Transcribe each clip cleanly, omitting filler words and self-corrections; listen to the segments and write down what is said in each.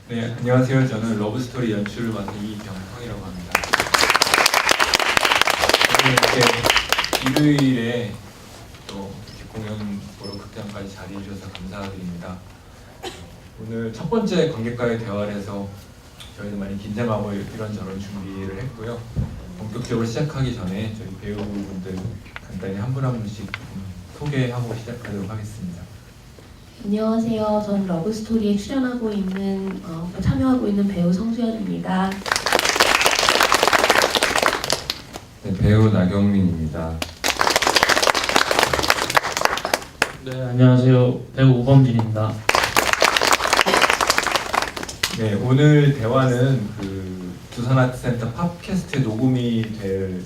네, 안녕하세요. 저는 러브스토리 연출을 맡은 이병형이라고 합니다. 오늘 이렇게 일요일에 또 이렇게 공연 보러 극장까지 자리해 주셔서 감사드립니다. 오늘 첫 번째 관객과의 대화를 해서 저희도 많이 긴장하고 이런저런 준비를 했고요. 본격적으로 시작하기 전에 저희 배우분들 간단히 한 분 한 분씩 소개하고 시작하도록 하겠습니다. 안녕하세요. 저는 러브스토리에 출연하고 있는 참여하고 있는 배우 성수연입니다. 네, 배우 나경민입니다. 네, 안녕하세요. 배우 오범진입니다. 네, 오늘 대화는 그 두산아트센터 팝캐스트에 녹음이 될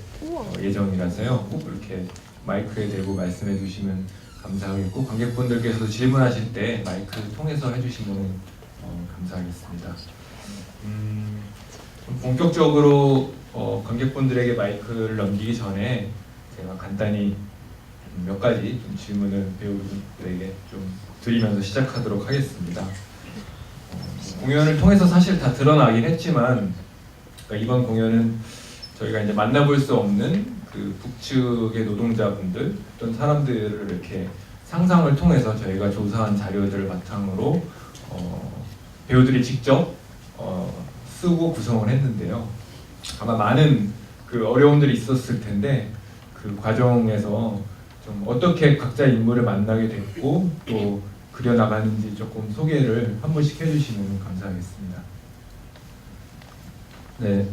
예정이라서요. 꼭 이렇게 마이크에 대고 말씀해 주시면 감사하겠고, 관객분들께서도 질문하실 때 마이크 통해서 해주시면 감사하겠습니다. 본격적으로 관객분들에게 마이크를 넘기기 전에 제가 간단히 몇 가지 좀 질문을 배우들에게 좀 드리면서 시작하도록 하겠습니다. 공연을 통해서 사실 다 드러나긴 했지만, 그러니까 이번 공연은 저희가 이제 만나볼 수 없는 그 북측의 노동자분들, 어떤 사람들을 이렇게 상상을 통해서 저희가 조사한 자료들을 바탕으로 배우들이 직접 쓰고 구성을 했는데요. 아마 많은 그 어려움들이 있었을 텐데 그 과정에서 좀 어떻게 각자 인물을 만나게 됐고 또 그려나가는지 조금 소개를 한 번씩 해주시면 감사하겠습니다. 네,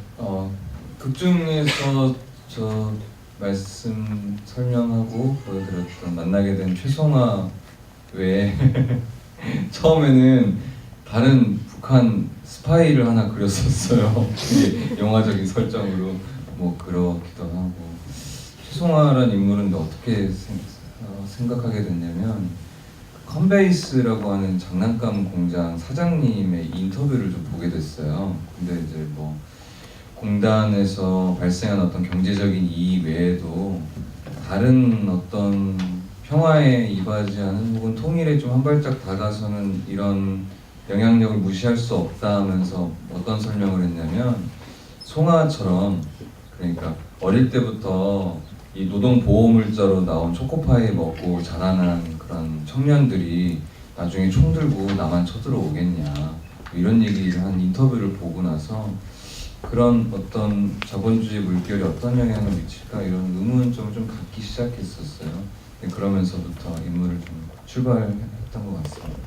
극 중에서 저 말씀 설명하고 보여드렸던 만나게 된 최송아 외에 처음에는 다른 북한 스파이를 하나 그렸었어요. 이게 영화적인 설정으로 뭐 그렇기도 하고. 최송아라는 인물은 어떻게 생각하게 됐냐면, 컨베이스라고 하는 장난감 공장 사장님의 인터뷰를 좀 보게 됐어요. 근데 이제 뭐 공단에서 발생한 어떤 경제적인 이익 외에도 다른 어떤 평화에 이바지하는 혹은 통일에 좀 한 발짝 다가서는 이런 영향력을 무시할 수 없다 하면서 어떤 설명을 했냐면, 송아처럼, 그러니까 어릴 때부터 이 노동보호물자로 나온 초코파이 먹고 자라난 그런 청년들이 나중에 총 들고 나만 쳐들어오겠냐, 이런 얘기를 한 인터뷰를 보고 나서 그런 어떤 자본주의 물결이 어떤 영향을 미칠까 이런 의문점을 좀 갖기 시작했었어요. 그러면서부터 인물을 좀 출발했던 것 같습니다.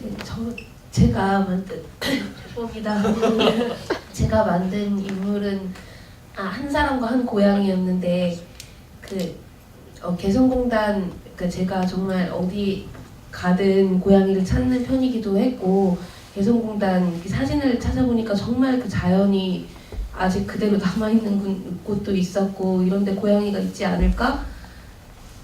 네, 제가 만든 죄송합니다. 제가 만든 인물은 한 사람과 한 고양이였는데 개성공단, 제가 정말 어디 가든 고양이를 찾는 편이기도 했고, 개성공단 사진을 찾아보니까 정말 그 자연이 아직 그대로 남아있는 곳도 있었고, 이런데 고양이가 있지 않을까?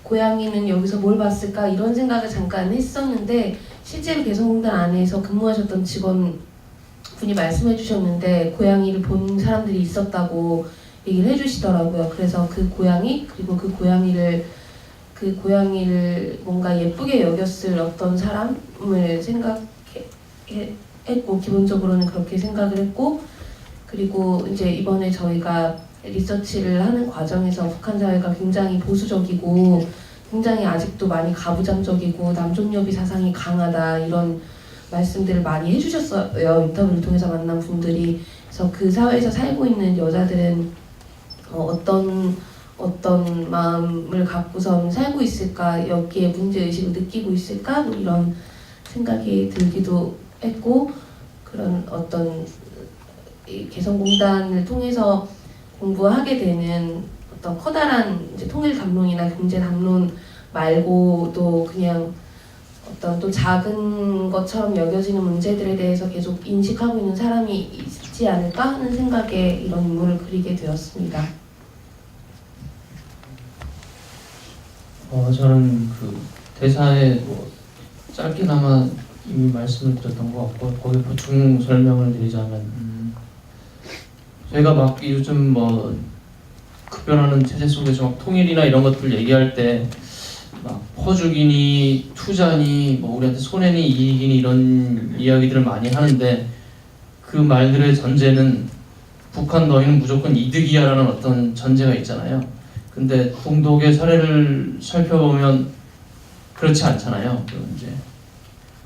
고양이는 여기서 뭘 봤을까? 이런 생각을 잠깐 했었는데, 실제로 개성공단 안에서 근무하셨던 직원분이 말씀해 주셨는데 고양이를 본 사람들이 있었다고 얘기를 해주시더라고요. 그래서 그 고양이, 그리고 그 고양이를 뭔가 예쁘게 여겼을 어떤 사람을 생각했고, 기본적으로는 그렇게 생각을 했고, 그리고 이제 이번에 저희가 리서치를 하는 과정에서 북한 사회가 굉장히 보수적이고 굉장히 아직도 많이 가부장적이고 남존여비 사상이 강하다, 이런 말씀들을 많이 해주셨어요. 인터뷰를 통해서 만난 분들이. 그래서 그 사회에서 살고 있는 여자들은 어떤 마음을 갖고선 살고 있을까, 여기에 문제의식을 느끼고 있을까, 이런 생각이 들기도 했고, 그런 어떤 개성공단을 통해서 공부하게 되는 어떤 커다란 이제 통일 담론이나 경제 담론 말고도 그냥 어떤 또 작은 것처럼 여겨지는 문제들에 대해서 계속 인식하고 있는 사람이 있지 않을까 하는 생각에 이런 인물을 그리게 되었습니다. 저는 그 대사에 뭐 짧게나마 이미 말씀을 드렸던 것 같고, 거기 보충 설명을 드리자면, 저희가 막 요즘 뭐 급변하는 체제 속에서 막 통일이나 이런 것들 얘기할 때 막 퍼주기니 투자니 뭐 우리한테 손해니 이익이니 이런 이야기들을 많이 하는데 그 말들의 전제는 북한 너희는 무조건 이득이야라는 어떤 전제가 있잖아요. 근데 동독의 사례를 살펴보면 그렇지 않잖아요. 이제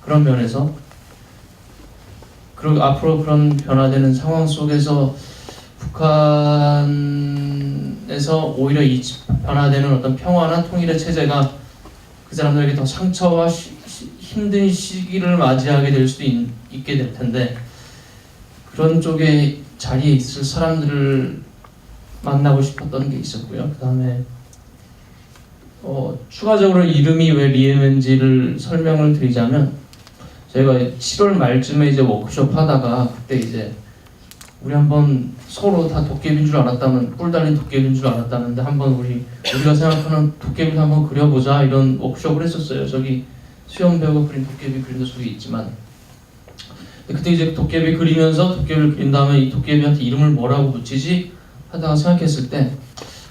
그런 면에서 그리고 앞으로 그런 변화되는 상황 속에서 북한에서 오히려 이 변화되는 어떤 평화나 통일의 체제가 그 사람들에게 더 상처와 힘든 시기를 맞이하게 될 수도 있게 될 텐데 그런 쪽에 자리에 있을 사람들을 만나고 싶었던 게 있었고요. 그 다음에 추가적으로 이름이 왜 리에멘지를 설명을 드리자면 저희가 7월 말쯤에 이제 워크숍 하다가 그때 이제 우리 한번 서로 다 도깨비인 줄 알았다면 뿔 달린 도깨비인 줄 알았다는데 한번 우리가 생각하는 도깨비를 한번 그려보자 이런 워크숍을 했었어요. 저기 수영 배우가 그린 도깨비 그림도 저기 있지만 그때 이제 도깨비 그리면서 도깨비를 그린 다음에 이 도깨비한테 이름을 뭐라고 붙이지 하다가 생각했을 때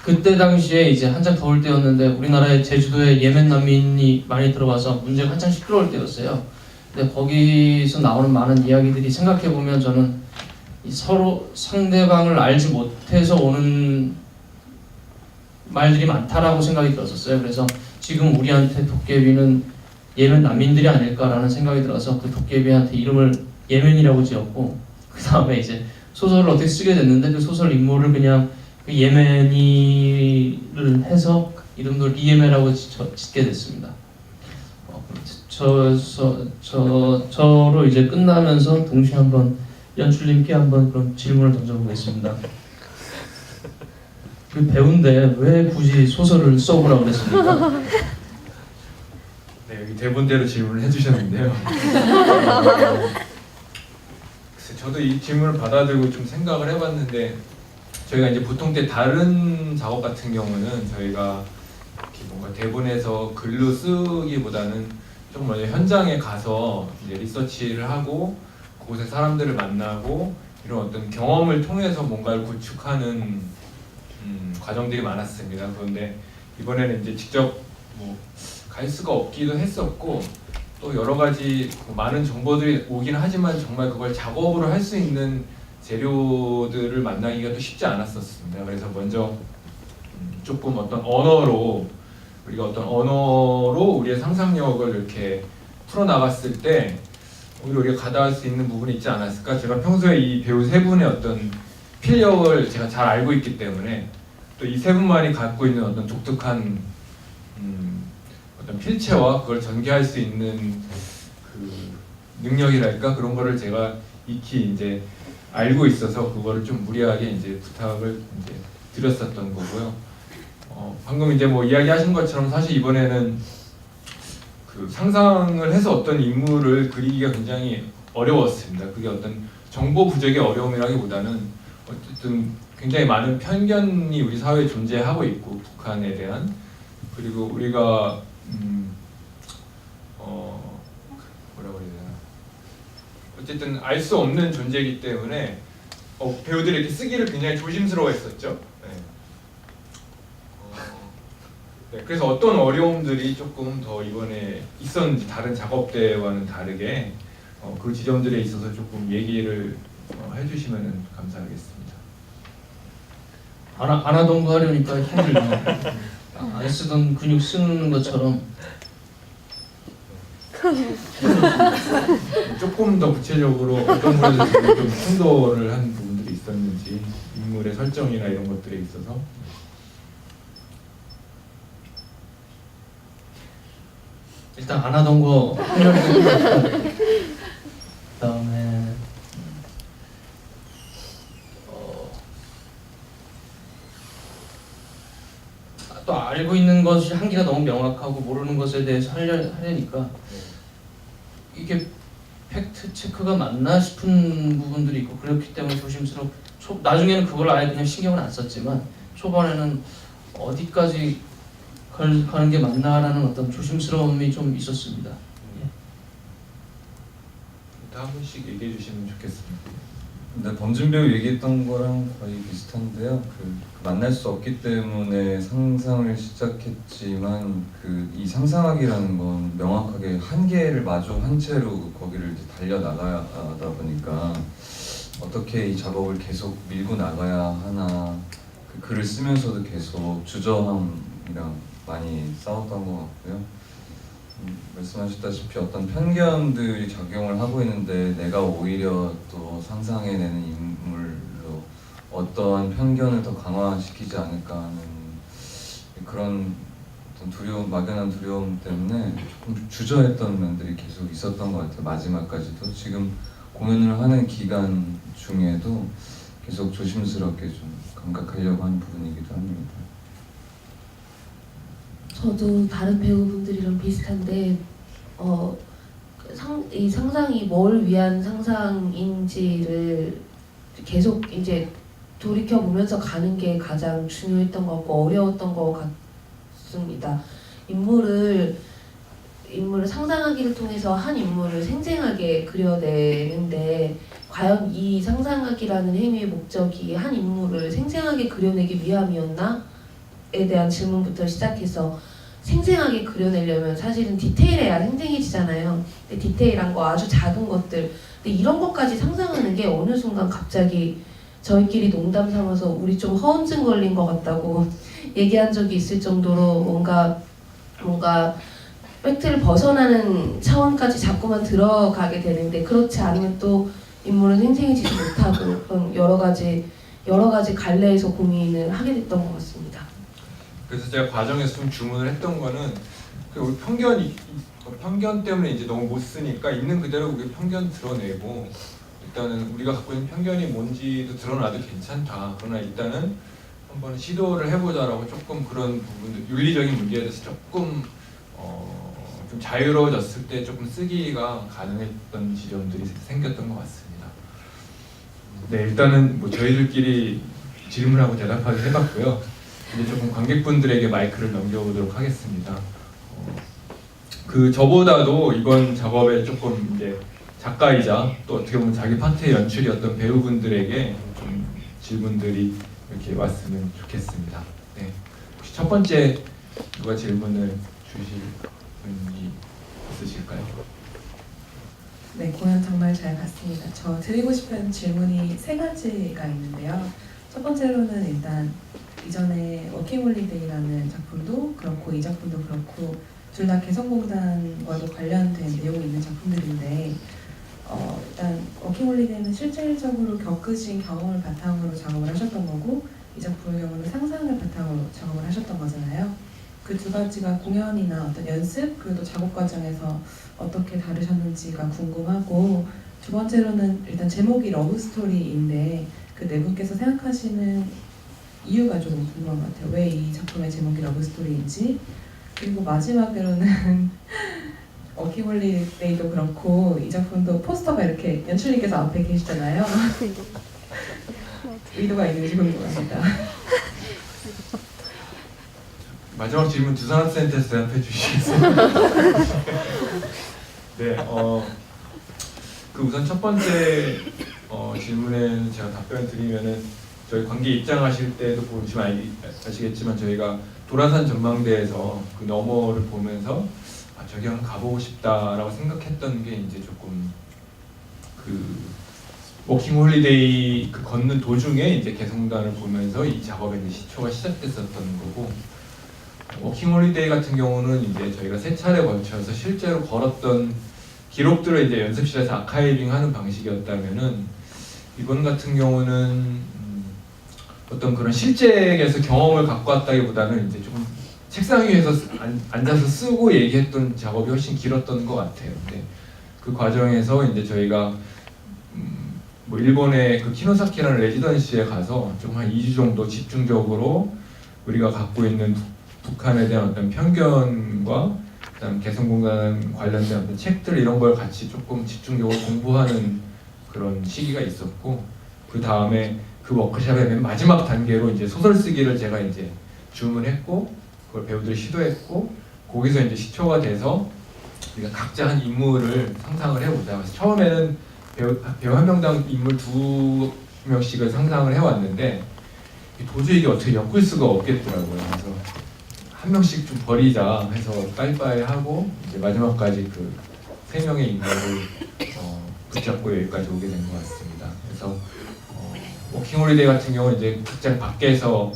그때 당시에 이제 한창 더울 때였는데 우리나라의 제주도에 예멘 난민이 많이 들어와서 문제가 한창 시끄러울 때였어요. 근데 거기서 나오는 많은 이야기들이 생각해보면 저는 서로 상대방을 알지 못해서 오는 말들이 많다라고 생각이 들었었어요. 그래서 지금 우리한테 도깨비는 예멘 난민들이 아닐까라는 생각이 들어서 그 도깨비한테 이름을 예멘이라고 지었고 그 다음에 이제 소설을 어떻게 쓰게 됐는데 그 소설 인물을 그냥 그 예멘이를 해서 이름도 리예멘이라고 짓게 됐습니다. 저로 이제 끝나면서 동시에 한번 연출님께 한번 그런 질문을 던져보겠습니다. 그 배우인데 왜 굳이 소설을 써보라고 그랬습니까? 네, 여기 대본대로 질문을 해주셨는데요. 저도 이 질문을 받아들고 좀 생각을 해봤는데 저희가 이제 보통 때 다른 작업 같은 경우는 저희가 이렇게 뭔가 대본에서 글로 쓰기보다는 좀 먼저 현장에 가서 이제 리서치를 하고 그곳에 사람들을 만나고 이런 어떤 경험을 통해서 뭔가를 구축하는 과정들이 많았습니다. 그런데 이번에는 이제 직접 뭐 갈 수가 없기도 했었고 또 여러 가지 많은 정보들이 오긴 하지만 정말 그걸 작업으로 할 수 있는 재료들을 만나기가 또 쉽지 않았었습니다. 그래서 먼저 조금 어떤 언어로 우리의 상상력을 이렇게 풀어나갔을 때 오히려 우리가 가다할 수 있는 부분이 있지 않았을까. 제가 평소에 이 배우 세 분의 어떤 필력을 제가 잘 알고 있기 때문에 또 이 세 분만이 갖고 있는 어떤 독특한 어떤 필체와 그걸 전개할 수 있는 그 능력이랄까 그런 거를 제가 익히 이제 알고 있어서 그거를 좀 무리하게 이제 부탁을 이제 드렸었던 거고요. 방금 이제 뭐 이야기하신 것처럼 사실 이번에는 그 상상을 해서 어떤 인물을 그리기가 굉장히 어려웠습니다. 그게 어떤 정보 부족의 어려움이라기보다는 어쨌든 굉장히 많은 편견이 우리 사회에 존재하고 있고 북한에 대한 그리고 우리가 뭐라고 해야 되나 어쨌든 알 수 없는 존재이기 때문에 배우들이 이렇게 쓰기를 굉장히 조심스러워했었죠. 네. 네, 그래서 어떤 어려움들이 조금 더 이번에 있었는지 다른 작업 때와는 다르게 그 지점들에 있어서 조금 얘기를 해주시면 감사하겠습니다. 안 하던 거 하려니까 힘들죠. 안 쓰던 근육 쓰는 것처럼 조금 더 구체적으로 어떤 거에 대해서 좀 충돌을 한 부분들이 있었는지 인물의 설정이나 이런 것들에 있어서 일단 안 하던 거 하려고 그다음에 또 알고 있는 것이 한계가 너무 명확하고 모르는 것에 대해서 하려니까 이게 팩트 체크가 맞나 싶은 부분들이 있고 그렇기 때문에 조심스럽고 나중에는 그걸 아예 그냥 신경을 안 썼지만 초반에는 어디까지 가는 게 맞나라는 어떤 조심스러움이 좀 있었습니다. 한 분씩 얘기해 주시면 좋겠습니다. 근데 범준 배우 얘기했던 거랑 거의 비슷한데요. 만날 수 없기 때문에 상상을 시작했지만 이 상상하기라는 건 명확하게 한계를 마주한 채로 거기를 이제 달려 나가야 하다 보니까 어떻게 이 작업을 계속 밀고 나가야 하나, 글을 쓰면서도 계속 주저함이랑 많이 싸웠던 것 같고요. 말씀하셨다시피 어떤 편견들이 작용을 하고 있는데 내가 오히려 또 상상해내는 인물로 어떤 편견을 더 강화시키지 않을까 하는 그런 어떤 두려움, 막연한 두려움 때문에 조금 주저했던 면들이 계속 있었던 것 같아요. 마지막까지도 지금 공연을 하는 기간 중에도 계속 조심스럽게 좀 감각하려고 하는 부분이기도 합니다. 저도 다른 배우분들이랑 비슷한데 이 상상이 뭘 위한 상상인지를 계속 이제 돌이켜 보면서 가는 게 가장 중요했던 것 같고 어려웠던 것 같습니다. 인물을 상상하기를 통해서 한 인물을 생생하게 그려내는데 과연 이 상상하기라는 행위의 목적이 한 인물을 생생하게 그려내기 위함이었나?에 대한 질문부터 시작해서 생생하게 그려내려면 사실은 디테일해야 생생해지잖아요. 근데 디테일한 거 아주 작은 것들 근데 이런 것까지 상상하는 게 어느 순간 갑자기 저희끼리 농담 삼아서 우리 좀 허언증 걸린 것 같다고 얘기한 적이 있을 정도로 뭔가 팩트를 벗어나는 차원까지 자꾸만 들어가게 되는데 그렇지 않으면 또 인물은 생생해지지 못하고 그런 여러 가지 갈래에서 고민을 하게 됐던 것 같습니다. 그래서 제가 과정에서 좀 주문을 했던 거는 우리 편견 때문에 이제 너무 못 쓰니까 있는 그대로 우리 편견 드러내고 일단은 우리가 갖고 있는 편견이 뭔지도 드러나도 괜찮다. 그러나 일단은 한번 시도를 해보자라고 조금 그런 부분들 윤리적인 문제에 대해서 조금 좀 자유로워졌을 때 조금 쓰기가 가능했던 지점들이 생겼던 것 같습니다. 네, 일단은 뭐 저희들끼리 질문하고 대답하기 해봤고요. 이제 조금 관객분들에게 마이크를 넘겨보도록 하겠습니다. 저보다도 이번 작업에 조금 이제 작가이자 또 어떻게 보면 자기 파트의 연출이었던 배우분들에게 좀 질문들이 이렇게 왔으면 좋겠습니다. 네, 혹시 첫 번째 누가 질문을 주실 분이 있으실까요? 네, 공연 정말 잘 봤습니다. 저 드리고 싶은 질문이 세 가지가 있는데요. 첫 번째로는 일단 이전에 워킹홀리데이라는 작품도 그렇고 이 작품도 그렇고 둘 다 개성공단과도 관련된 내용이 있는 작품들인데 일단 워킹홀리데이는 실질적으로 겪으신 경험을 바탕으로 작업을 하셨던 거고 이 작품의 경우는 상상을 바탕으로 작업을 하셨던 거잖아요. 그 두 가지가 공연이나 어떤 연습 그리고 또 작업 과정에서 어떻게 다르셨는지가 궁금하고 두 번째로는 일단 제목이 러브스토리인데 그 네 분께서 생각하시는 이유가 조금 궁금한 것 같아요. 왜 이 작품의 제목이 러브스토리인지 그리고 마지막으로는 워킹홀리데이도 그렇고 이 작품도 포스터가 이렇게 연출님께서 앞에 계시잖아요. 의도가 있는지 궁금합니다. 마지막 질문 두산 학생한테서 대답해 주시겠어요? 네, 우선 첫 번째 질문에 제가 답변을 드리면은 저희 관계 입장하실 때도 보시면 아시겠지만 저희가 도라산 전망대에서 그 너머를 보면서 저기 한번 가보고 싶다라고 생각했던 게 이제 조금 워킹홀리데이 걷는 도중에 이제 개성단을 보면서 이 작업의 이제 시초가 시작됐었던 거고 워킹홀리데이 같은 경우는 이제 저희가 세 차례 걸쳐서 실제로 걸었던 기록들을 이제 연습실에서 아카이빙하는 방식이었다면은 이번 같은 경우는 어떤 그런 실제에서 경험을 갖고 왔다기보다는 이제 조금 책상 위에서 앉아서 쓰고 얘기했던 작업이 훨씬 길었던 것 같아요. 근데 그 과정에서 이제 저희가 뭐 일본의 그 키노사키라는 레지던시에 가서 좀 한 2주 정도 집중적으로 우리가 갖고 있는 북한에 대한 어떤 편견과 그다음 개성공단 관련된 어떤 책들 이런 걸 같이 조금 집중적으로 공부하는 그런 시기가 있었고 그 다음에 그 워크숍의 맨 마지막 단계로 이제 소설 쓰기를 제가 이제 주문했고 그걸 배우들이 시도했고 거기서 이제 시초가 돼서 우리가 각자 한 인물을 상상을 해보자. 그래서 처음에는 배우 한 명당 인물 2명씩을 상상을 해왔는데 도저히 이게 어떻게 엮을 수가 없겠더라고요. 그래서 한 명씩 좀 버리자 해서 빠이빠이 하고 이제 마지막까지 그 3명의 인물을 붙잡고 여기까지 오게 된 것 같습니다. 그래서 워킹홀리데이 같은 경우는 이제 극장 밖에서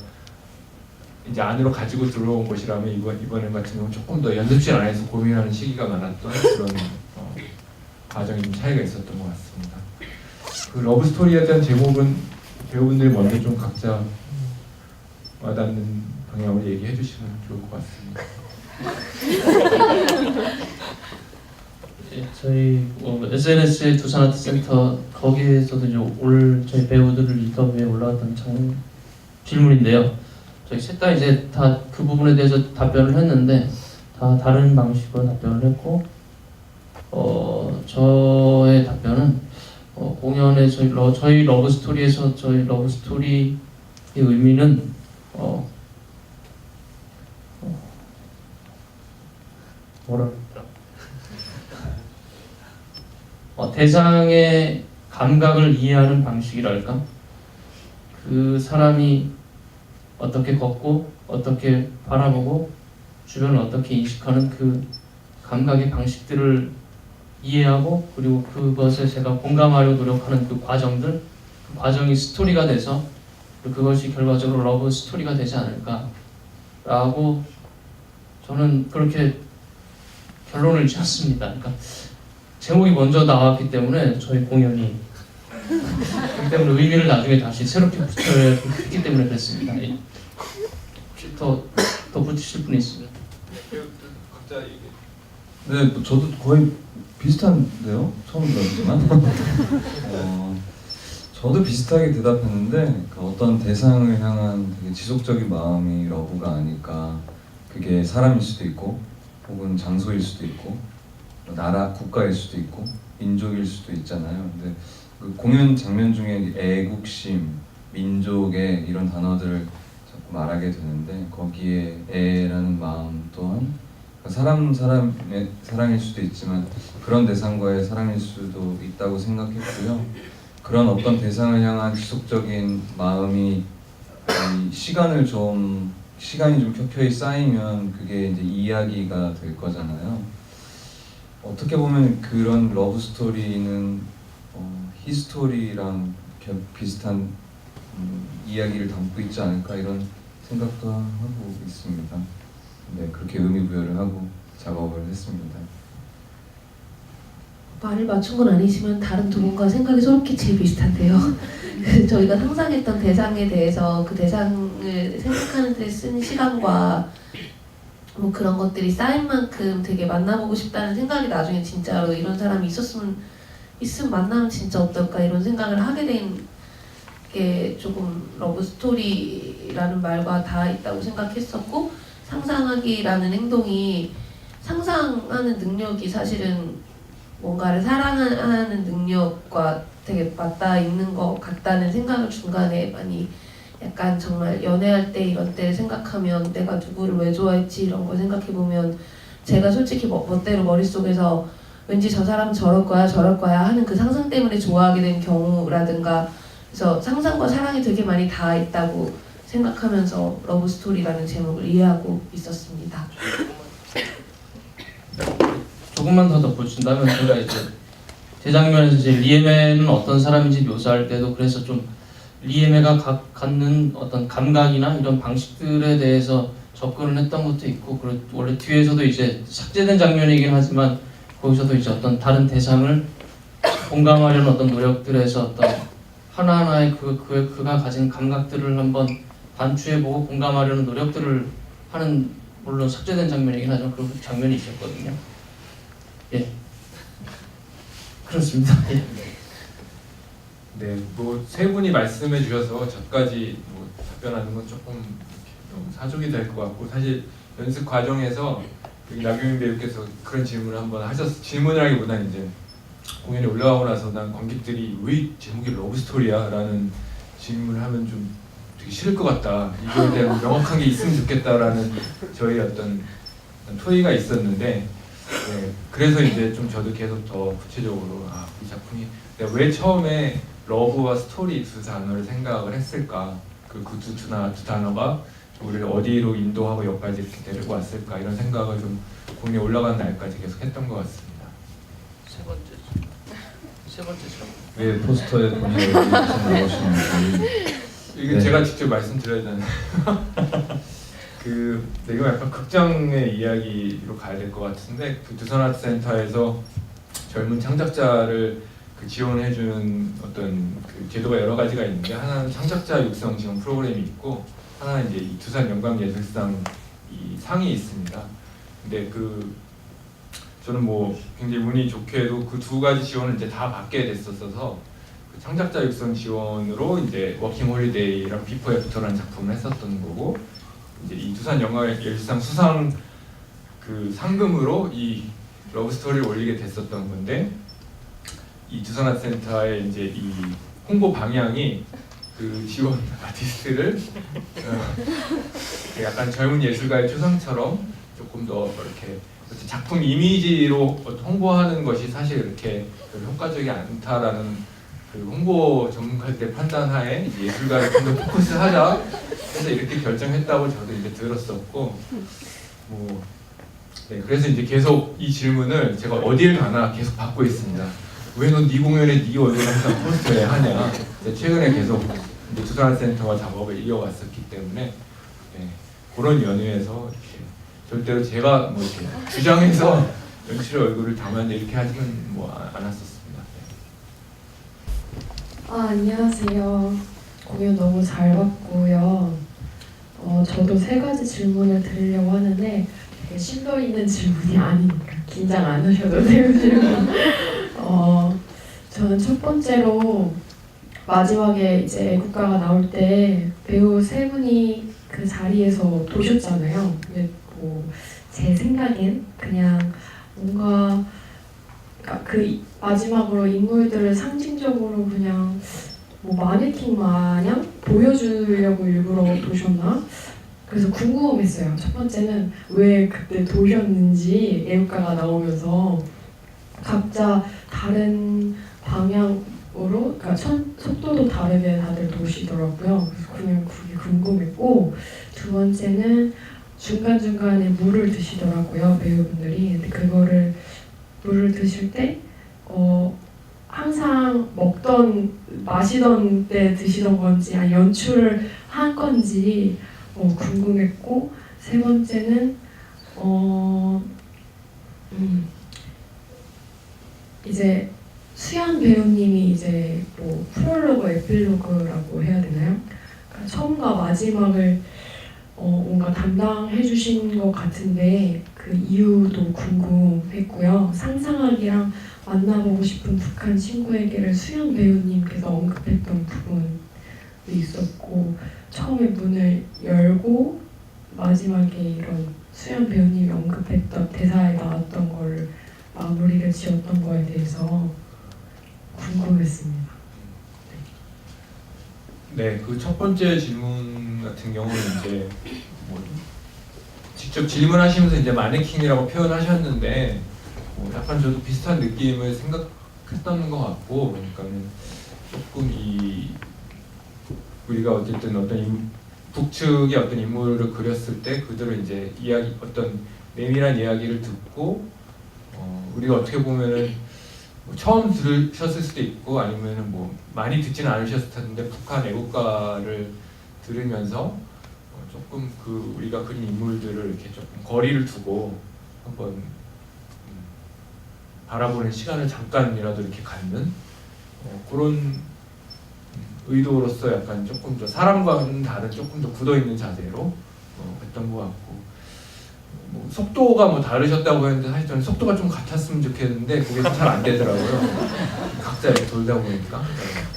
이제 안으로 가지고 들어온 곳이라면 이번에 같은 경우는 조금 더 연습실 안에서 고민하는 시기가 많았던 그런 과정이 좀 차이가 있었던 것 같습니다. 그 러브 스토리에 대한 제목은 배우분들이 먼저 좀 각자 와닿는 방향으로 얘기해 주시면 좋을 것 같습니다. 예, 저희 SNS의 두산아트센터 거기에서도 이제 올 저희 배우들을 인터뷰에 올라왔던 질문인데요. 저희 셋 다 이제 다 그 부분에 대해서 답변을 했는데 다 다른 방식으로 답변을 했고, 저의 답변은 공연의 저희 러브 스토리에서 저희 러브 스토리의 의미는 뭐라 대상의 감각을 이해하는 방식이랄까? 그 사람이 어떻게 걷고 어떻게 바라보고 주변을 어떻게 인식하는 그 감각의 방식들을 이해하고, 그리고 그것에 제가 공감하려 노력하는 그 과정들, 그 과정이 스토리가 돼서 그것이 결과적으로 러브 스토리가 되지 않을까라고 저는 그렇게 결론을 지었습니다. 그러니까 제목이 먼저 나왔기 때문에 저희 공연이 그렇기 때문에 의미를 나중에 다시 새롭게 붙여야 했기 때문에 그랬습니다. 혹시 더 붙이실 분이 있으면? 각자 얘기. 네, 뭐 저도 거의 비슷한데요. 처음 들었지만 저도 비슷하게 대답했는데 어떤 대상을 향한 되게 지속적인 마음이 러브가 아닐까. 그게 사람일 수도 있고 혹은 장소일 수도 있고 나라, 국가일 수도 있고 민족일 수도 있잖아요. 근데 그 공연 장면 중에 애국심, 민족의 이런 단어들을 자꾸 말하게 되는데 거기에 애라는 마음 또한 사람의 사랑일 수도 있지만 그런 대상과의 사랑일 수도 있다고 생각했고요. 그런 어떤 대상을 향한 지속적인 마음이 시간이 좀 켜켜이 쌓이면 그게 이제 이야기가 될 거잖아요. 어떻게 보면 그런 러브 스토리는 히스토리랑 비슷한 이야기를 담고 있지 않을까 이런 생각도 하고 있습니다. 네, 그렇게 의미 부여를 하고 작업을 했습니다. 말을 맞춘 건 아니지만 다른 두 분과 생각이 솔직히 제일 비슷한데요. 저희가 상상했던 대상에 대해서 그 대상을 생각하는 데 쓴 시간과 뭐 그런 것들이 쌓인 만큼 되게 만나보고 싶다는 생각이 나중에 진짜로 이런 사람이 있으면 만나면 진짜 어떨까 이런 생각을 하게 된 게 조금 러브 스토리라는 말과 다 있다고 생각했었고, 상상하기라는 행동이 상상하는 능력이 사실은 뭔가를 사랑하는 능력과 되게 맞닿아 있는 것 같다는 생각을 중간에 많이 약간 정말 연애할 때 이런 때를 생각하면 내가 누구를 왜 좋아했지 이런 걸 생각해보면 제가 솔직히 멋대로 머릿속에서 왠지 저 사람 저럴 거야 하는 그 상상 때문에 좋아하게 된 경우라든가, 그래서 상상과 사랑이 되게 많이 닿아 있다고 생각하면서 러브 스토리라는 제목을 이해하고 있었습니다. 조금만 더 덧붙인다면 제가 이제 대장면에서 이제 리에메는 어떤 사람인지 묘사할 때도 그래서 좀 리에메가 갖는 어떤 감각이나 이런 방식들에 대해서 접근을 했던 것도 있고, 그리고 원래 뒤에서도 이제 삭제된 장면이긴 하지만 거기서도 이제 어떤 다른 대상을 공감하려는 어떤 노력들에서 어떤 하나하나의 그가 가진 감각들을 한번 반추해보고 공감하려는 노력들을 하는, 물론 삭제된 장면이긴 하지만 그런 장면이 있었거든요. 예, 그렇습니다. 예. 네, 뭐 세 분이 말씀해 주셔서 저까지 뭐 답변하는 건 조금 너무 사족이 될 것 같고, 사실 연습 과정에서 여기 나경민 배우께서 그런 질문을 한번 질문을 하기보다는 이제 공연에 올라가고 나서 난 관객들이 왜 제목이 러브 스토리야? 라는 질문을 하면 좀 되게 싫을 것 같다. 이거에 대한 명확한 게 있으면 좋겠다라는 저희 어떤 토의가 있었는데, 네, 그래서 이제 좀 저도 계속 더 구체적으로 이 작품이 내가 왜 처음에 러브와 스토리 두 단어를 생각을 했을까, 그 두 단어가 우리를 어디로 인도하고 여기까지 이렇게 데리고 왔을까, 이런 생각을 좀 공연에 올라가는 날까지 계속 했던 것 같습니다. 세 번째 질문. 왜 포스터에 본인을 이렇게 넣으시는지. 이게 네. 제가 직접 말씀드려야 되는 이거 약간 극장의 이야기로 가야 될 것 같은데, 그 두산아트센터에서 젊은 창작자를 지원해주는 어떤 그 제도가 여러 가지가 있는데, 하나는 창작자 육성 지원 프로그램이 있고, 하나는 이제 이 두산 영광예술상 이 상이 있습니다. 근데 저는 뭐 굉장히 운이 좋게도 그 두 가지 지원을 이제 다 받게 됐었어서, 그 창작자 육성 지원으로 이제 워킹 홀리데이랑 비포 애프터라는 작품을 했었던 거고, 이제 이 두산 영광예술상 수상 그 상금으로 이 러브 스토리를 올리게 됐었던 건데, 이 두산아트센터의 이제 이 홍보 방향이 그 지원 아티스트를 약간 젊은 예술가의 초상처럼 조금 더 이렇게 작품 이미지로 홍보하는 것이 사실 이렇게 효과적이 않다라는 그 홍보 전문가들 판단하에 이제 예술가를 좀 더 포커스하자 해서 이렇게 결정했다고 저도 이제 들었었고, 네, 그래서 이제 계속 이 질문을 제가 어딜 가나 계속 받고 있습니다. 왜 너 네 공연에 네 얼굴 항상 포스터에 하냐. 최근에 계속 이제 두산아트센터와 작업을 이어왔었기 때문에, 네, 그런 연유에서 이렇게 절대로 제가 뭐 이렇게 주장해서 연출의 얼굴을 담았는데 이렇게 하지는 뭐 않았었습니다. 네. 안녕하세요. 공연 너무 잘 봤고요. 저도 세 가지 질문을 드리려고 하는데 되게 심도 있는 질문이 아니니까 긴장 안 하셔도 돼요. 질문. 저는 첫 번째로 마지막에 이제 애국가가 나올 때 배우 세 분이 그 자리에서 도셨잖아요. 근데 제 생각엔 그냥 뭔가 그 마지막으로 인물들을 상징적으로 그냥 마네킹 마냥 보여주려고 일부러 도셨나? 그래서 궁금했어요. 첫 번째는 왜 그때 도셨는지, 애국가가 나오면서 각자 다른 방향으로, 그러니까 속도도 다르게 다들 도시더라고요. 그래서 그냥 그게 궁금했고, 두 번째는 중간중간에 물을 드시더라고요, 배우분들이. 근데 그거를 물을 드실 때 항상 마시던 때 드시던 건지, 아니 연출을 한 건지 궁금했고, 세 번째는 이제 수연 배우님이 이제 프롤로그, 에필로그라고 해야 되나요? 그러니까 처음과 마지막을 뭔가 담당해 주신 것 같은데 그 이유도 궁금했고요. 상상하기랑 만나보고 싶은 북한 친구에게를 수연 배우님께서 언급했던 부분도 있었고, 처음에 문을 열고 마지막에 이런 수연 배우님이 언급했던 대사에 나왔던 걸 마무리를 지었던 거에 대해서 궁금했습니다. 네, 그 첫 번째 질문 같은 경우는 이제 직접 질문하시면서 이제 마네킹이라고 표현하셨는데, 약간 저도 비슷한 느낌을 생각했던 것 같고, 그러니까는 조금 우리가 어쨌든 어떤 북측의 어떤 인물을 그렸을 때 그들을 이제 어떤 내밀한 이야기를 듣고, 우리가 어떻게 보면은 처음 들으셨을 수도 있고 아니면은 많이 듣지는 않으셨을 텐데, 북한 애국가를 들으면서 조금 우리가 그린 인물들을 이렇게 조금 거리를 두고 한번 바라보는 시간을 잠깐이라도 이렇게 갖는 그런 의도로서 약간 조금 더 사람과는 다른 조금 더 굳어있는 자세로 했던 것 같고, 속도가 다르셨다고 했는데 사실 저는 속도가 좀 같았으면 좋겠는데 그게 잘 안 되더라고요. 각자 이렇게 돌다 보니까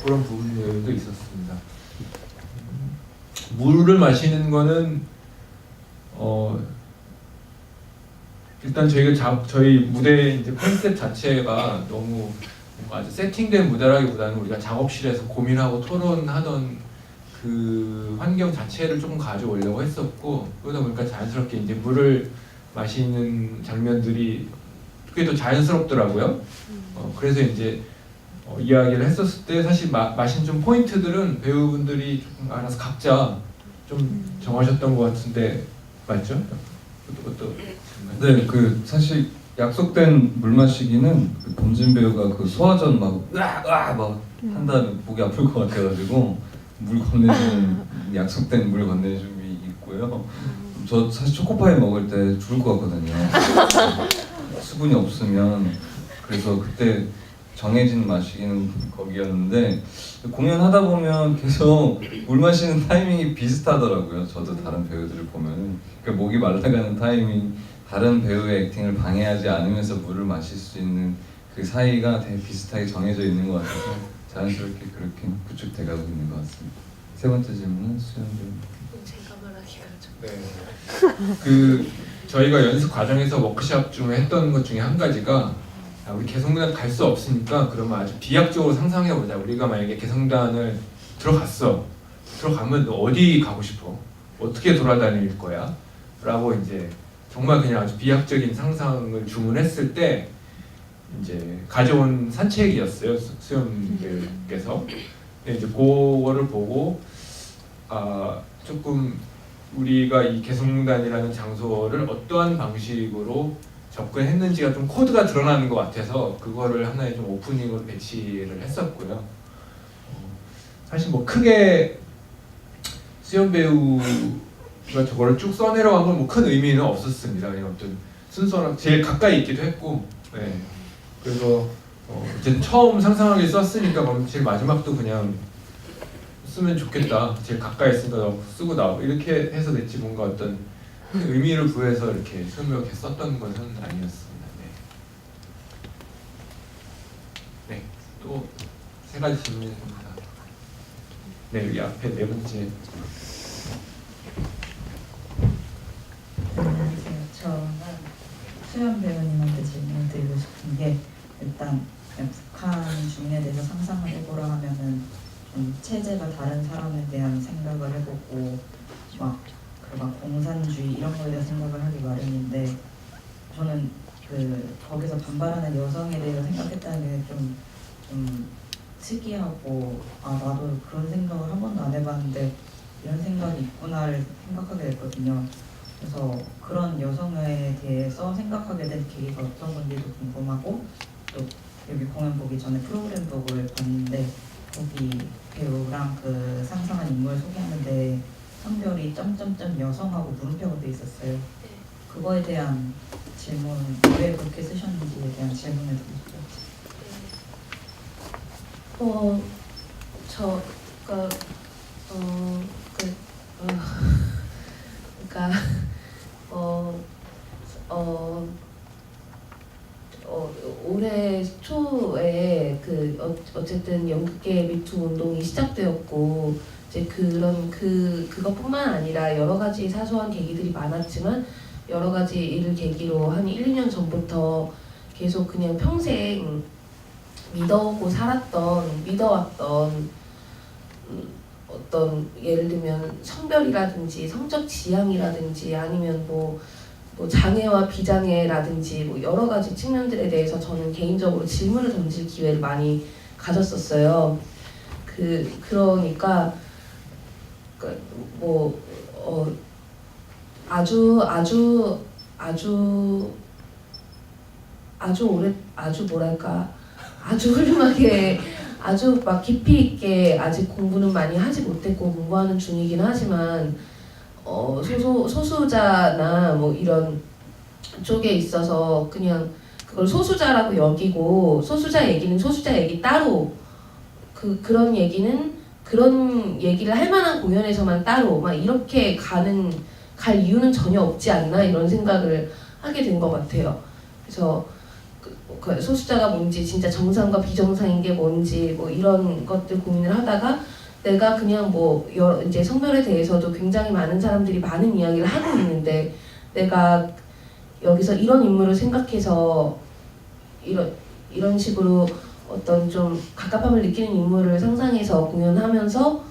그런 부분들도 있었습니다. 물을 마시는 거는 일단 저희 무대 이제 컨셉 자체가 너무 뭔가 아주 세팅된 무대라기보다는 우리가 작업실에서 고민하고 토론하던 그 환경 자체를 조금 가져오려고 했었고, 그러다 보니까 자연스럽게 이제 물을 마시는 장면들이 그게 더 자연스럽더라고요. 그래서 이제 이야기를 했었을 때 사실 마신 좀 포인트들은 배우분들이 조금 알아서 각자 좀 정하셨던 것 같은데 맞죠? 네, 그 사실 약속된 물 마시기는 그 범진 배우가 그 소화전 막 으악 막 한 다음에 목이 아플 것 같아가지고 물 건네주는 약속된 물 건네줌이 있고요. 저 사실 초코파이 먹을 때 죽을 것 같거든요. 수분이 없으면. 그래서 그때 정해진 마시기는 거기였는데 공연하다 보면 계속 물 마시는 타이밍이 비슷하더라고요. 저도 다른 배우들을 보면은 그러니까 목이 말라가는 타이밍, 다른 배우의 액팅을 방해하지 않으면서 물을 마실 수 있는 그 사이가 되게 비슷하게 정해져 있는 것 같아서 자연스럽게 그렇게 구축돼가고 있는 것 같습니다. 세 번째 질문은 수연 배우. 제가 말하기가 좀. 네. 그 저희가 연습 과정에서 워크숍 중에 했던 것 중에 한 가지가 우리 개성단 갈 수 없으니까 그러면 아주 비약적으로 상상해보자. 우리가 만약에 개성단을 들어갔어. 들어가면 너 어디 가고 싶어? 어떻게 돌아다닐 거야? 라고 이제 정말 그냥 아주 비약적인 상상을 주문했을 때 이제 가져온 산책이었어요. 수염께서. 근데 이제 그거를 보고 조금 우리가 이 개성단이라는 장소를 어떠한 방식으로 접근했는지가 좀 코드가 드러나는 것 같아서 그거를 하나의 좀 오프닝으로 배치를 했었고요. 사실 뭐 크게 수연 배우가 저거를 쭉 써내려간 건 뭐 큰 의미는 없었습니다. 그냥 어떤 순서랑 제일 가까이 있기도 했고, 네. 그래서 이제 처음 상상하게 썼으니까 그럼 제일 마지막도 그냥 쓰면 좋겠다. 제일 가까이 있으니까 쓰고 나오고 이렇게 해서 냈지 뭔가 어떤 의미를 부여해서 이렇게 스무하게 썼던 것은 아니었습니다. 네. 네. 또 세 가지 질문입니다. 네, 여기 앞에 네 번째. 안녕하세요. 저는 수연 배우님한테 질문을 드리고 싶은 게 일단 그냥 북한 중에 대해서 상상을 해보라 하면은 좀 체제가 다른 사람에 대한 생각을 해보고 막 공산주의 이런 거에 대한 생각을 하기 마련인데 저는 거기서 반발하는 여성에 대해서 생각했다는 게 좀 특이하고 나도 그런 생각을 한 번도 안 해봤는데 이런 생각이 있구나를 생각하게 됐거든요. 그래서 그런 여성에 대해서 생각하게 된 계기가 어떤 건지도 궁금하고 또 여기 공연 보기 전에 프로그램 보고를 봤는데 거기 배우랑 그 상상한 인물 소개하는데 성별이 점점점 여성하고 물음표가 돼 있었어요. 그거에 대한 질문, 왜 그렇게 쓰셨는지에 대한 질문을 드리고 싶어요. 올해 초에 어쨌든 연극계 미투 운동이 시작되었고 이제 그것뿐만 아니라 여러 가지 사소한 계기들이 많았지만 여러 가지 일을 계기로 한 1, 2년 전부터 계속 그냥 평생 믿어왔던 어떤 예를 들면 성별이라든지 성적 지향이라든지 아니면 뭐 장애와 비장애라든지 뭐 여러 가지 측면들에 대해서 저는 개인적으로 질문을 던질 기회를 많이 가졌었어요. 그러니까 아주 훌륭하게 아주 막 깊이 있게 아직 공부는 많이 하지 못했고 공부하는 중이긴 하지만 소수자나 뭐 이런 쪽에 있어서 그냥 그걸 소수자라고 여기고 소수자 얘기는 소수자 얘기 따로 그런 얘기는 그런 얘기를 할 만한 공연에서만 따로 막 이렇게 갈 이유는 전혀 없지 않나 이런 생각을 하게 된 것 같아요. 그래서 그 소수자가 뭔지 진짜 정상과 비정상인 게 뭔지 뭐 이런 것들 고민을 하다가 내가 그냥 이제 성별에 대해서도 굉장히 많은 사람들이 많은 이야기를 하고 있는데 내가 여기서 이런 인물을 생각해서 이런 식으로 어떤 좀 갑갑함을 느끼는 인물을 상상해서 공연하면서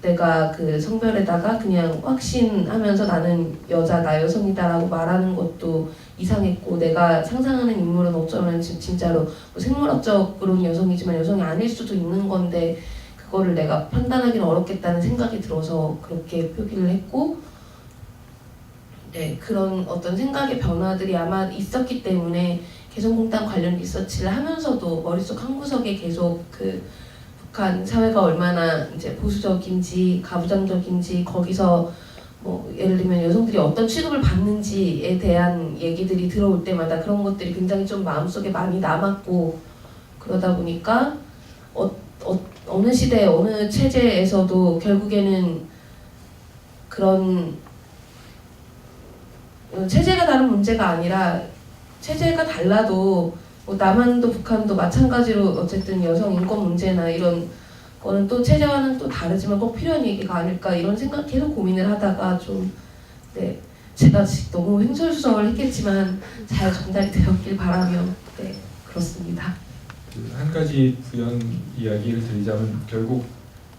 내가 그 성별에다가 그냥 확신하면서 나는 여자다, 여성이다라고 말하는 것도 이상했고, 내가 상상하는 인물은 어쩌면 진짜로 뭐 생물학적으로는 여성이지만 여성이 아닐 수도 있는 건데 그거를 내가 판단하기는 어렵겠다는 생각이 들어서 그렇게 표기를 했고, 네, 그런 어떤 생각의 변화들이 아마 있었기 때문에 개성공단 관련 리서치를 하면서도 머릿속 한구석에 계속 그 북한 사회가 얼마나 이제 보수적인지 가부장적인지, 거기서 뭐 예를 들면 여성들이 어떤 취급을 받는지에 대한 얘기들이 들어올 때마다 그런 것들이 굉장히 좀 마음속에 많이 남았고, 그러다 보니까 어느 시대 어느 체제에서도 결국에는 그런 체제가 다른 문제가 아니라, 체제가 달라도 뭐 남한도 북한도 마찬가지로 어쨌든 여성 인권 문제나 이런 거는 또 체제와는 또 다르지만 꼭 필요한 얘기가 아닐까, 이런 생각 계속 고민을 하다가 좀, 네, 제가 너무 횡설수설을 했겠지만 잘 전달이 되었길 바라며, 네, 그렇습니다. 그 한 가지 부연 이야기를 드리자면, 결국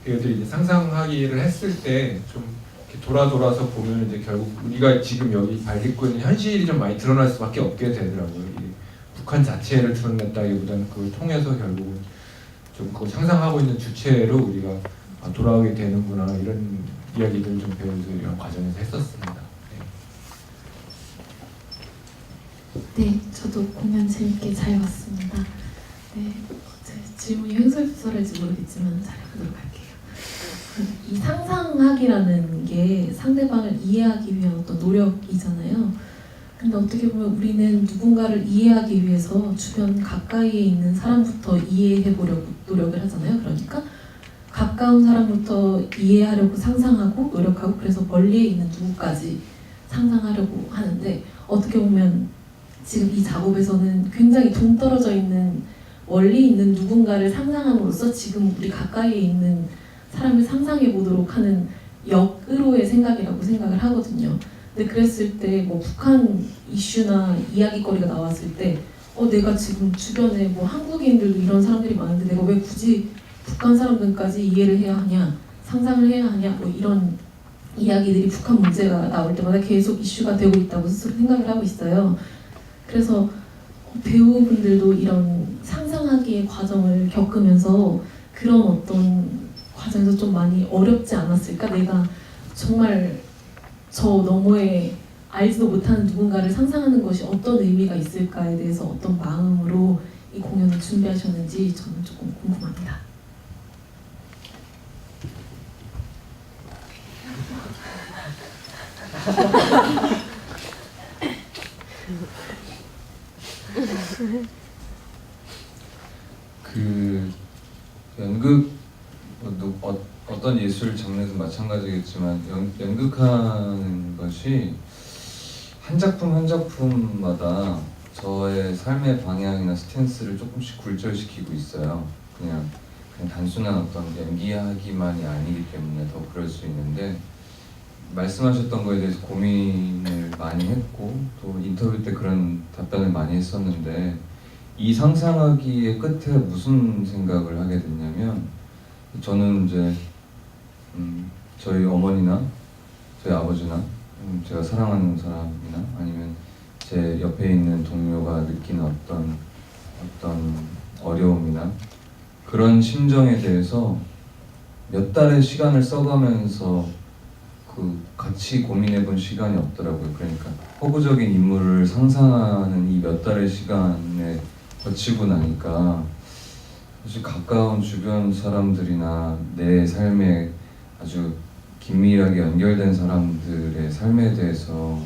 배우들이 이제 상상하기를 했을 때 좀 돌아서 보면 이제 결국 우리가 지금 여기 발딛고 있는 현실이 좀 많이 드러날 수밖에 없게 되더라고요. 이 북한 자체를 드러냈다기보다는 그걸 통해서 결국은 좀 그걸 상상하고 있는 주체로 우리가 돌아오게 되는구나, 이런 이야기들 좀 배우들이랑 과정에서 했었습니다. 네. 네, 저도 공연 재밌게 잘 봤습니다. 네, 제 질문이 횡설수설할지 모르겠지만 잘해보도록 할게요. 이 상상하기라는 게 상대방을 이해하기 위한 어떤 노력이잖아요. 근데 어떻게 보면 우리는 누군가를 이해하기 위해서 주변 가까이에 있는 사람부터 이해해보려고 노력을 하잖아요. 그러니까 가까운 사람부터 이해하려고 상상하고 노력하고, 그래서 멀리에 있는 누구까지 상상하려고 하는데, 어떻게 보면 지금 이 작업에서는 굉장히 동떨어져 있는 멀리 있는 누군가를 상상함으로써 지금 우리 가까이에 있는 사람을 상상해 보도록 하는 역으로의 생각이라고 생각을 하거든요. 근데 그랬을 때 뭐 북한 이슈나 이야기거리가 나왔을 때 내가 지금 주변에 뭐 한국인들도 이런 사람들이 많은데 내가 왜 굳이 북한 사람들까지 이해를 해야 하냐, 상상을 해야 하냐, 뭐 이런 이야기들이 북한 문제가 나올 때마다 계속 이슈가 되고 있다고 스스로 생각을 하고 있어요. 그래서 배우분들도 이런 상상하기의 과정을 겪으면서 그런 어떤 과정에서 좀 많이 어렵지 않았을까? 내가 정말 저 너머에 알지도 못하는 누군가를 상상하는 것이 어떤 의미가 있을까에 대해서 어떤 마음으로 이 공연을 준비하셨는지 저는 조금 궁금합니다. 그 연극 어떤 예술 장르든 마찬가지겠지만 연극하는 것이 한 작품 한 작품마다 저의 삶의 방향이나 스탠스를 조금씩 굴절시키고 있어요. 그냥 단순한 어떤 연기하기만이 아니기 때문에 더 그럴 수 있는데, 말씀하셨던 거에 대해서 고민을 많이 했고 또 인터뷰 때 그런 답변을 많이 했었는데, 이 상상하기의 끝에 무슨 생각을 하게 됐냐면, 저는 이제 저희 어머니나 저희 아버지나 제가 사랑하는 사람이나 아니면 제 옆에 있는 동료가 느끼는 어떤 어려움이나 그런 심정에 대해서 몇 달의 시간을 써가면서 같이 고민해본 시간이 없더라고요. 그러니까 허구적인 인물을 상상하는 이 몇 달의 시간에 거치고 나니까 사실 가까운 주변 사람들이나 내 삶에 아주 긴밀하게 연결된 사람들의 삶에 대해서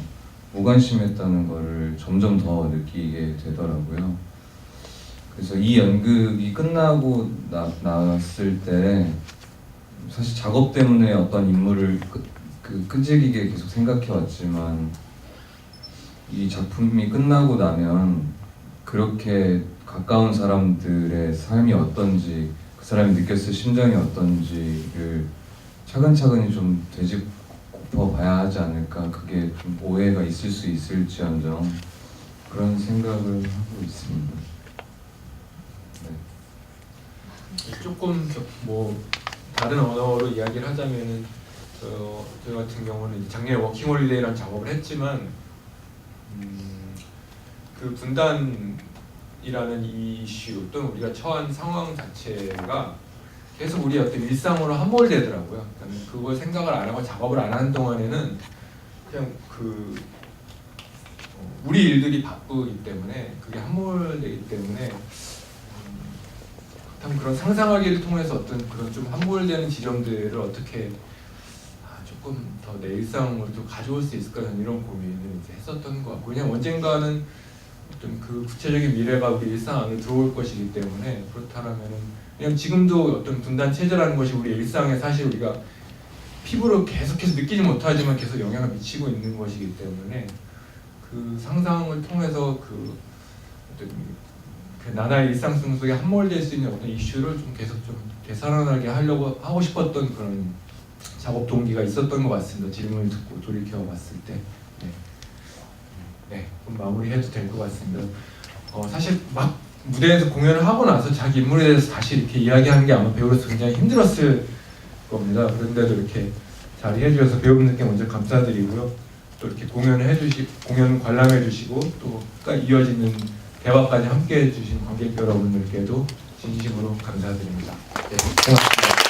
무관심했다는 것을 점점 더 느끼게 되더라고요. 그래서 이 연극이 끝나고 나왔을 때 사실 작업 때문에 어떤 인물을 끈질기게 계속 생각해 왔지만, 이 작품이 끝나고 나면 그렇게 가까운 사람들의 삶이 어떤지, 그 사람이 느꼈을 심정이 어떤지를 차근차근히 좀 되짚어 봐야 하지 않을까. 그게 좀 오해가 있을 수 있을지언정 그런 생각을 하고 있습니다. 네. 조금 뭐 다른 언어로 이야기를 하자면은 저희 같은 경우는 이제 작년에 워킹홀리데이라는 작업을 했지만 그 분단이라는 이 이슈 또는 우리가 처한 상황 자체가 계속 우리 어떤 일상으로 함몰되더라고요. 그러니까 그걸 생각을 안 하고 작업을 안 하는 동안에는 그냥 우리 일들이 바쁘기 때문에 그게 함몰되기 때문에 참 그런 상상하기를 통해서 어떤 그런 좀 함몰되는 지점들을 어떻게 조금 더 내 일상으로 좀 가져올 수 있을까 이런 고민을 이제 했었던 것 같고 그냥 언젠가는 어떤 그 구체적인 미래가 우리 일상 안으로 들어올 것이기 때문에 그렇다면은 그냥 지금도 어떤 분단 체제라는 것이 우리 일상에 사실 우리가 피부로 계속해서 느끼지 못하지만 계속 영향을 미치고 있는 것이기 때문에 그 상상을 통해서 그 어떤 그 나나의 일상 속에 함몰될 수 있는 어떤 이슈를 좀 계속 좀 되살아나게 하려고 하고 싶었던 그런 작업 동기가 있었던 것 같습니다. 질문을 듣고 돌이켜 봤을 때. 네, 그럼 마무리해도 될 것 같습니다. 사실 막 무대에서 공연을 하고 나서 자기 인물에 대해서 다시 이렇게 이야기하는 게 아마 배우로서 굉장히 힘들었을 겁니다. 그런데도 이렇게 잘 해주셔서 배우분들께 먼저 감사드리고요. 또 이렇게 공연 관람해주시고 또 끝까지 이어지는 대화까지 함께해 주신 관객 여러분들께도 진심으로 감사드립니다. 네, 고맙습니다.